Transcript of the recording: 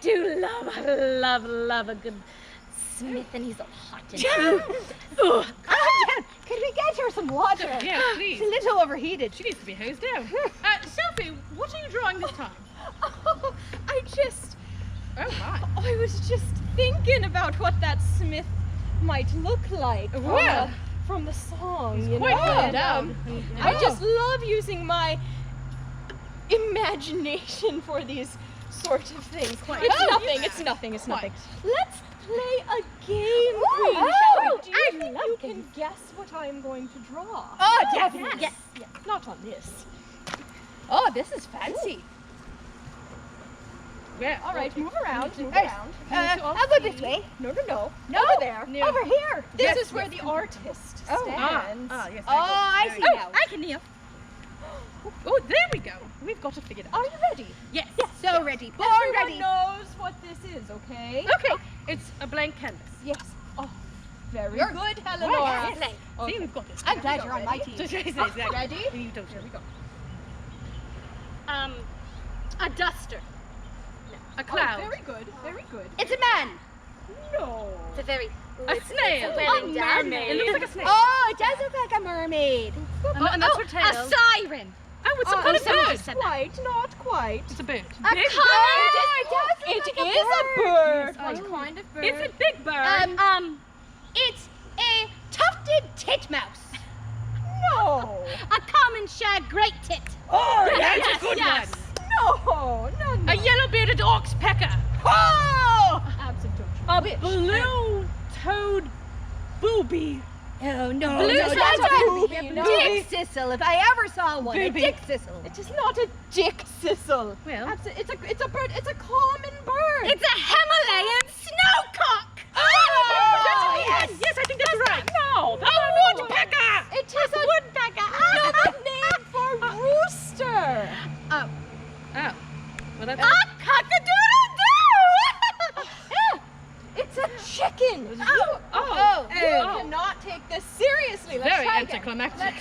do love a good Smith, and he's all hot and Calm down. Could we get her some water? Yeah, please. She's a little overheated. She needs to be hosed down. Sophie, what are you drawing this time? Oh, Oh my. I was just thinking about what that Smith might look like Well, from the song, you quite know. well And, done. I just love using my imagination for these sort of things. It's nothing. Let's play a game, Queen, shall we? Do you think you can guess what I'm going to draw? Oh, definitely. Yes. Not on this. Oh, this is fancy. Yeah. All right, move around. I'll go this way. No. No. Over there. No. Over here. This is where the artist stands. Yes. Oh, I see now. I can kneel. Oh, there we go. We've got it figured out. Are you ready? Yes. So ready. Born Everyone ready. knows what this is, okay? Okay. It's a blank canvas. Yes. Oh, very You're good, Right. Eleanor. Yes. See, we've got it. I'm glad you're on my team. Exactly. Ready? You don't. Here we go. a duster. A cloud. Oh, very good. Very good. It's a man. No. It's a very A snail. well done. It looks like a snake. Oh, it does look like a mermaid. And that's her tail. A siren. Oh, it's some kind of someone bird. just said that. Quite, not quite. It's a bird. A Big comet. It is a bird. What kind of bird? It's a big bird. It's a tufted titmouse. No. A common shag great tit. Oh, That's a good one. No. A yellow-bearded oxpecker. Oh! Absent A blue-toed booby. Oh no, Blue no, Santa that's a booby, no. Dick Sissel, if I ever saw one. Booby. A Dick Sissel. It is not a dick sissel. Well. It's a bird. It's a common bird. It's a Himalayan snowcock. Oh, Yes, I think that's right. No, A woodpecker. it is a woodpecker. Another name for rooster. Oh. Well, that's... A cock-a-doodle-doo. It's a chicken. Oh. You cannot take this seriously. Let's Very try again. anticlimactic. Let's